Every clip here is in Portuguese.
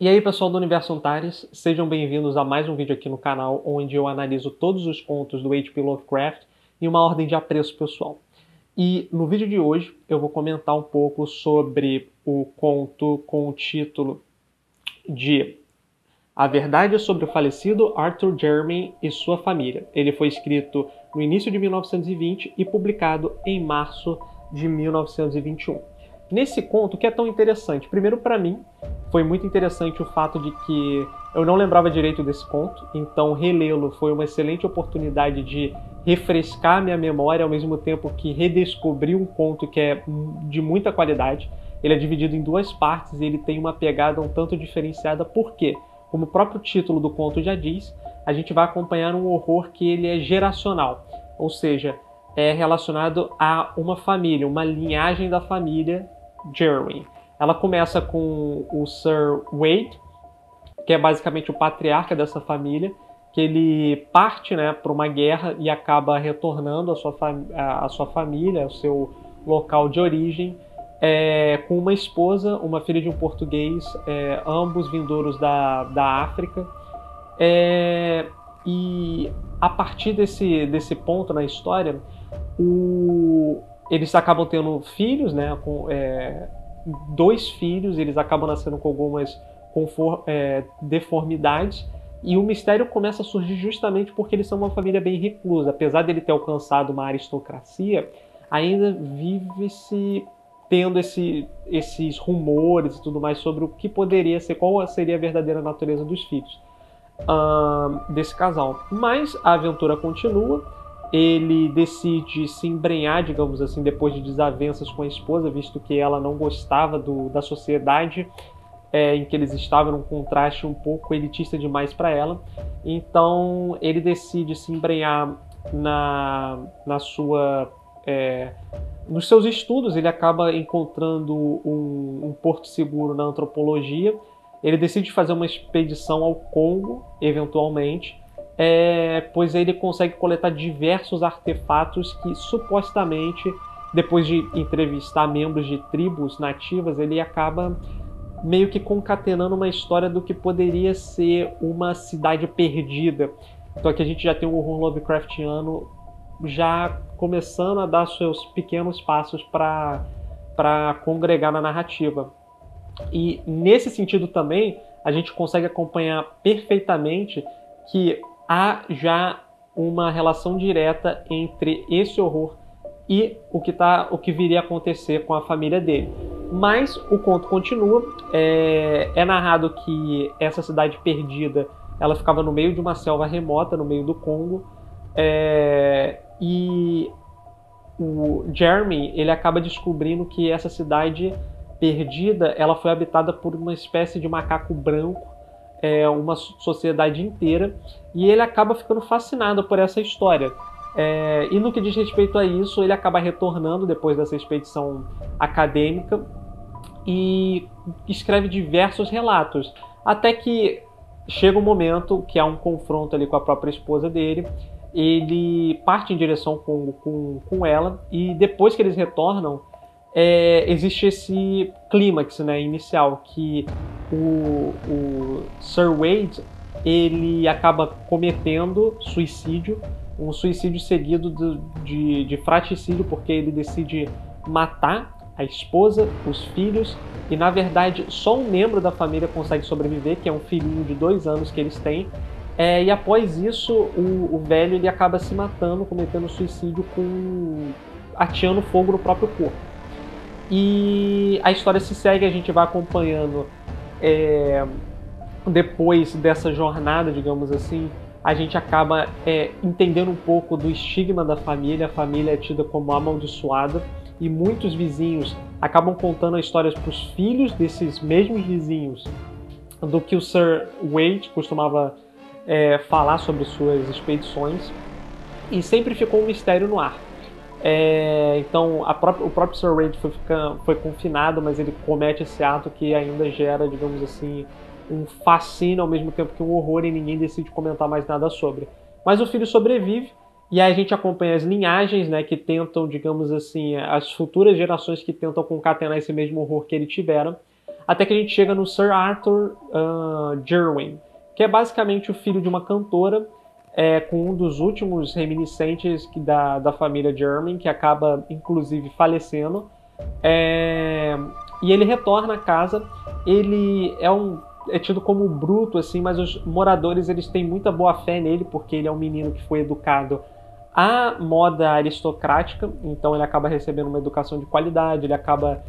E aí, pessoal do Universo Antares, sejam bem-vindos a mais um vídeo aqui no canal, onde eu analiso todos os contos do H.P. Lovecraft em uma ordem de apreço pessoal. E no vídeo de hoje eu vou comentar um pouco sobre o conto com o título de A Verdade sobre o Falecido Arthur Jermyn e Sua Família. Ele foi escrito no início de 1920 e publicado em março de 1921. Nesse conto, o que é tão interessante? Primeiro, para mim, foi muito interessante o fato de que eu não lembrava direito desse conto, então relê-lo foi uma excelente oportunidade de refrescar minha memória, ao mesmo tempo que redescobrir um conto que é de muita qualidade. Ele é dividido em duas partes e ele tem uma pegada um tanto diferenciada, por quê? Como o próprio título do conto já diz, a gente vai acompanhar um horror que ele é geracional, ou seja, é relacionado a uma família, uma linhagem da família Jermyn. Ela começa com o Sir Wade, que é basicamente o patriarca dessa família, que ele parte, para uma guerra e acaba retornando à sua família, ao seu local de origem, com uma esposa, uma filha de um português, ambos vindouros da África. E a partir desse ponto na história, eles acabam tendo filhos, dois filhos, eles acabam nascendo com algumas deformidades, e o mistério começa a surgir justamente porque eles são uma família bem reclusa. Apesar dele ter alcançado uma aristocracia, ainda vive-se tendo esses rumores e tudo mais sobre o que poderia ser, qual seria a verdadeira natureza dos filhos desse casal. Mas a aventura continua. Ele decide se embrenhar, digamos assim, depois de desavenças com a esposa, visto que ela não gostava da sociedade em que eles estavam, num contraste um pouco elitista demais para ela. Então ele decide se embrenhar nos seus estudos. Ele acaba encontrando um porto seguro na antropologia. Ele decide fazer uma expedição ao Congo, eventualmente, pois ele consegue coletar diversos artefatos que, supostamente, depois de entrevistar membros de tribos nativas, ele acaba meio que concatenando uma história do que poderia ser uma cidade perdida. Então aqui a gente já tem um horror Lovecraftiano já começando a dar seus pequenos passos para congregar na narrativa. E nesse sentido também, a gente consegue acompanhar perfeitamente que há já uma relação direta entre esse horror e o que viria a acontecer com a família dele. Mas o conto continua. É narrado que essa cidade perdida, ela ficava no meio de uma selva remota, no meio do Congo, e o Jermyn, ele acaba descobrindo que essa cidade perdida, ela foi habitada por uma espécie de macaco branco, uma sociedade inteira, e ele acaba ficando fascinado por essa história. E no que diz respeito a isso, ele acaba retornando depois dessa expedição acadêmica e escreve diversos relatos, até que chega um momento que há um confronto ali com a própria esposa dele. Ele parte em direção com ela, e depois que eles retornam, existe esse clímax inicial, que o Sir Wade, ele acaba cometendo suicídio, um suicídio seguido de fratricídio, porque ele decide matar a esposa, os filhos, e na verdade só um membro da família consegue sobreviver, que é um filhinho de 2 anos que eles têm. E após isso, o velho ele acaba se matando, cometendo suicídio, ateando fogo no próprio corpo. E a história se segue, a gente vai acompanhando. Depois dessa jornada, digamos assim, a gente acaba entendendo um pouco do estigma da família. A família é tida como amaldiçoada, e muitos vizinhos acabam contando as histórias para os filhos desses mesmos vizinhos do que o Sir Wade costumava falar sobre suas expedições, e sempre ficou um mistério no ar. Então o próprio Sir Wade foi confinado, mas ele comete esse ato que ainda gera, digamos assim, um fascínio ao mesmo tempo que um horror, e ninguém decide comentar mais nada sobre. Mas o filho sobrevive, e aí a gente acompanha as linhagens, que tentam, digamos assim, as futuras gerações que tentam concatenar esse mesmo horror que ele tiveram, até que a gente chega no Sir Arthur Gerwin, que é basicamente o filho de uma cantora, com um dos últimos reminiscentes da família Gerwin, que acaba inclusive falecendo. E ele retorna à casa. Ele é tido como bruto, assim, mas os moradores eles têm muita boa fé nele, porque ele é um menino que foi educado à moda aristocrática, então ele acaba recebendo uma educação de qualidade, ele acaba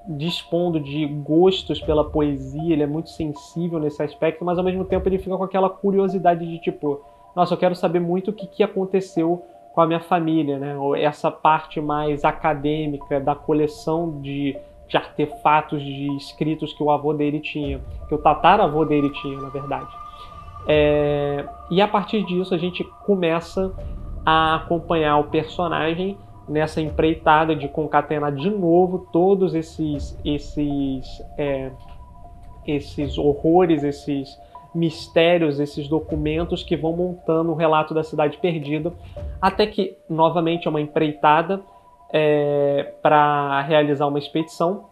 dispondo de gostos pela poesia, ele é muito sensível nesse aspecto, mas ao mesmo tempo ele fica com aquela curiosidade de tipo, nossa, eu quero saber muito o que aconteceu com a minha família, né? Ou essa parte mais acadêmica da coleção de artefatos, de escritos que o avô dele tinha, que o tataravô dele tinha, na verdade. E a partir disso a gente começa a acompanhar o personagem nessa empreitada de concatenar de novo todos esses horrores, esses mistérios, esses documentos que vão montando o relato da Cidade Perdida, até que, novamente, é uma empreitada para realizar uma expedição,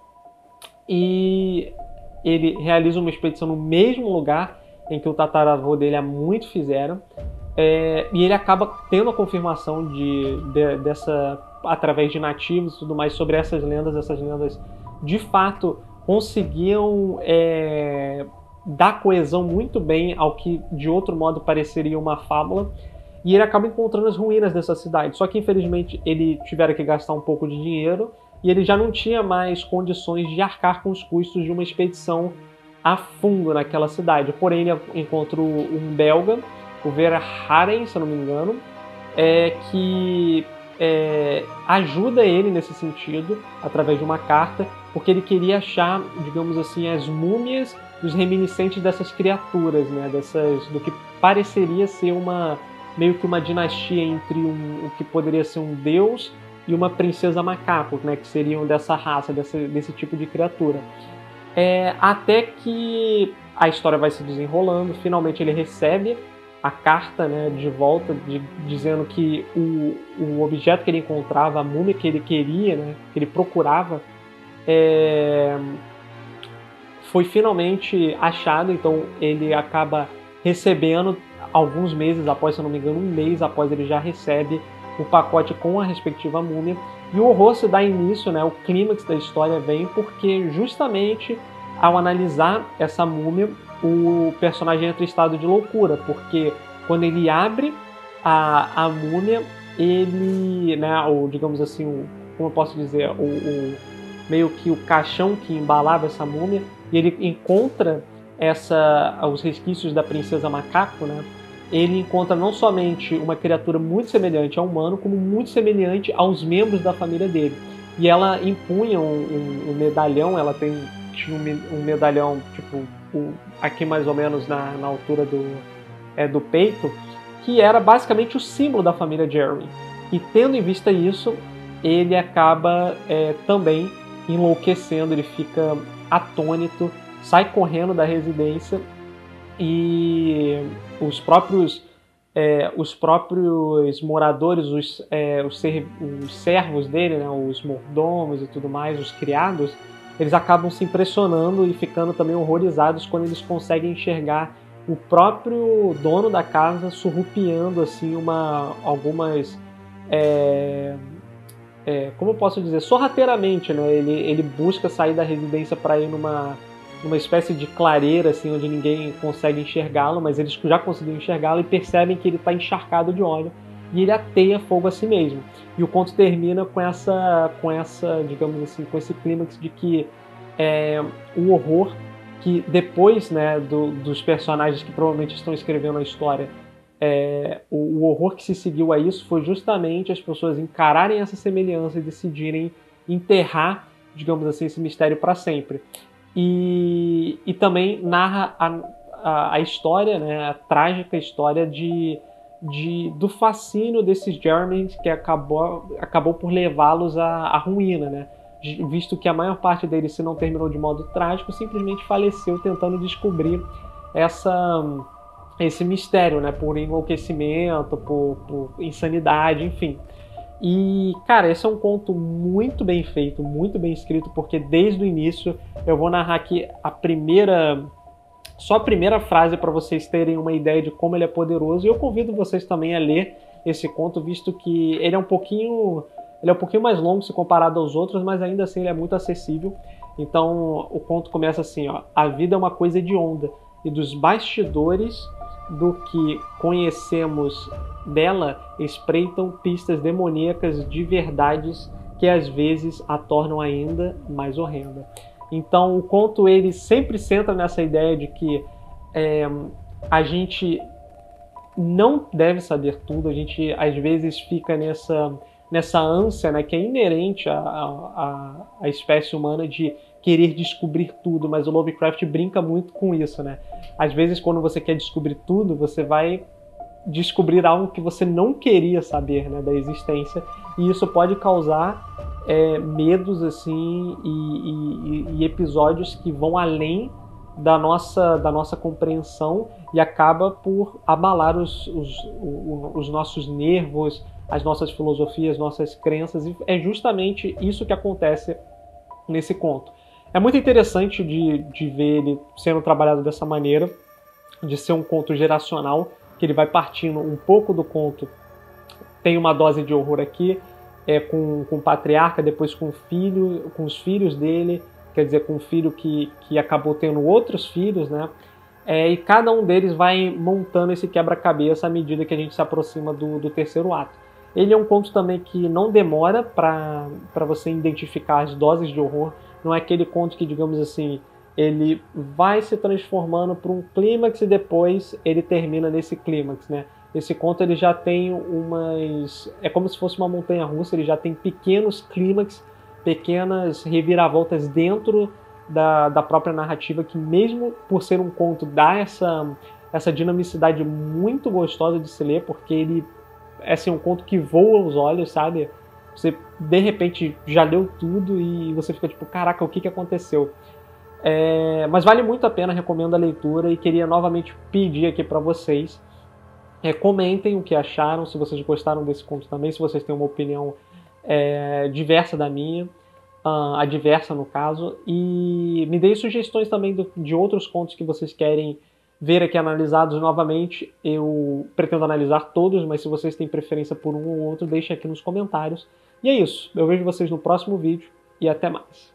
e ele realiza uma expedição no mesmo lugar em que o tataravô dele há muito fizeram, e ele acaba tendo a confirmação dessa, através de nativos e tudo mais, sobre essas lendas de fato conseguiam dar coesão muito bem ao que de outro modo pareceria uma fábula, e ele acaba encontrando as ruínas dessa cidade. Só que infelizmente ele tiveram que gastar um pouco de dinheiro e ele já não tinha mais condições de arcar com os custos de uma expedição a fundo naquela cidade. Porém, ele encontra um belga, o Vera Haren, se eu não me engano, que ajuda ele nesse sentido, através de uma carta, porque ele queria achar, digamos assim, as múmias dos reminiscentes dessas criaturas, né? Do que pareceria ser meio que uma dinastia entre o que poderia ser um deus e uma princesa macaco, né? Que seriam dessa raça, desse tipo de criatura. Até que a história vai se desenrolando, finalmente ele recebe a carta, né, de volta, dizendo que o objeto que ele encontrava, a múmia que ele queria, né, que ele procurava, foi finalmente achado. Então ele acaba recebendo, alguns meses após, se eu não me engano, um mês após, ele já recebe o pacote com a respectiva múmia. E o horror se dá início, né, o clímax da história vem porque justamente ao analisar essa múmia, o personagem entra em estado de loucura, porque quando ele abre a múmia, ele, né, digamos assim, como eu posso dizer, meio que o caixão que embalava essa múmia, e ele encontra os resquícios da princesa macaco, né? Ele encontra não somente uma criatura muito semelhante ao humano, como muito semelhante aos membros da família dele. E ela empunha um medalhão, ela tinha um medalhão, tipo, aqui mais ou menos na altura do peito, que era basicamente o símbolo da família Jeremy. E tendo em vista isso, ele acaba também enlouquecendo, ele fica atônito, sai correndo da residência, e os próprios moradores, os servos dele, né, os mordomos e tudo mais, os criados, eles acabam se impressionando e ficando também horrorizados quando eles conseguem enxergar o próprio dono da casa surrupiando assim algumas como eu posso dizer, sorrateiramente, né? Ele busca sair da residência para ir numa espécie de clareira, assim, onde ninguém consegue enxergá-lo, mas eles já conseguiram enxergá-lo e percebem que ele está encharcado de óleo, e ele ateia fogo a si mesmo. E o conto termina com essa, digamos assim, com esse clímax de que o horror que depois, né, dos personagens que provavelmente estão escrevendo a história, o horror que se seguiu a isso foi justamente as pessoas encararem essa semelhança e decidirem enterrar, digamos assim, esse mistério para sempre. E também narra a história, né, a trágica história do fascínio desses Germans, que acabou por levá-los à ruína, né? Visto que a maior parte deles, se não terminou de modo trágico, simplesmente faleceu tentando descobrir esse mistério, né? Por enlouquecimento, por insanidade, enfim. E, cara, esse é um conto muito bem feito, muito bem escrito, porque desde o início eu vou narrar aqui só a primeira frase para vocês terem uma ideia de como ele é poderoso. E eu convido vocês também a ler esse conto, visto que ele é um pouquinho mais longo se comparado aos outros, mas ainda assim ele é muito acessível. Então o conto começa assim, ó: a vida é uma coisa hedionda, e dos bastidores do que conhecemos dela espreitam pistas demoníacas de verdades que às vezes a tornam ainda mais horrenda. Então o conto ele sempre centra nessa ideia de que a gente não deve saber tudo, a gente às vezes fica nessa ânsia, né, que é inerente à espécie humana de querer descobrir tudo, mas o Lovecraft brinca muito com isso, né? Às vezes, quando você quer descobrir tudo, você vai descobrir algo que você não queria saber, né, da existência, e isso pode causar medos assim e episódios que vão além da nossa compreensão e acaba por abalar os nossos nervos, as nossas filosofias, nossas crenças, e é justamente isso que acontece nesse conto. É muito interessante de ver ele sendo trabalhado dessa maneira, de ser um conto geracional, que ele vai partindo um pouco do conto, tem uma dose de horror aqui, com o patriarca, depois com os filhos dele, quer dizer, com o filho que acabou tendo outros filhos, né? E cada um deles vai montando esse quebra-cabeça à medida que a gente se aproxima do terceiro ato. Ele é um conto também que não demora para você identificar as doses de horror. Não é aquele conto que, digamos assim, ele vai se transformando para um clímax e depois ele termina nesse clímax, né? Esse conto ele já tem é como se fosse uma montanha-russa, ele já tem pequenos clímax, pequenas reviravoltas dentro da própria narrativa, que mesmo por ser um conto dá essa dinamicidade muito gostosa de se ler, porque ele é assim, um conto que voa aos olhos, sabe? Você, de repente, já leu tudo e você fica tipo, caraca, o que aconteceu? Mas vale muito a pena, recomendo a leitura e queria novamente pedir aqui para vocês, comentem o que acharam, se vocês gostaram desse conto também, se vocês têm uma opinião diversa da minha, adversa no caso, e me deem sugestões também de outros contos que vocês querem ver aqui analisados novamente. Eu pretendo analisar todos, mas se vocês têm preferência por um ou outro, deixem aqui nos comentários. E é isso, eu vejo vocês no próximo vídeo e até mais.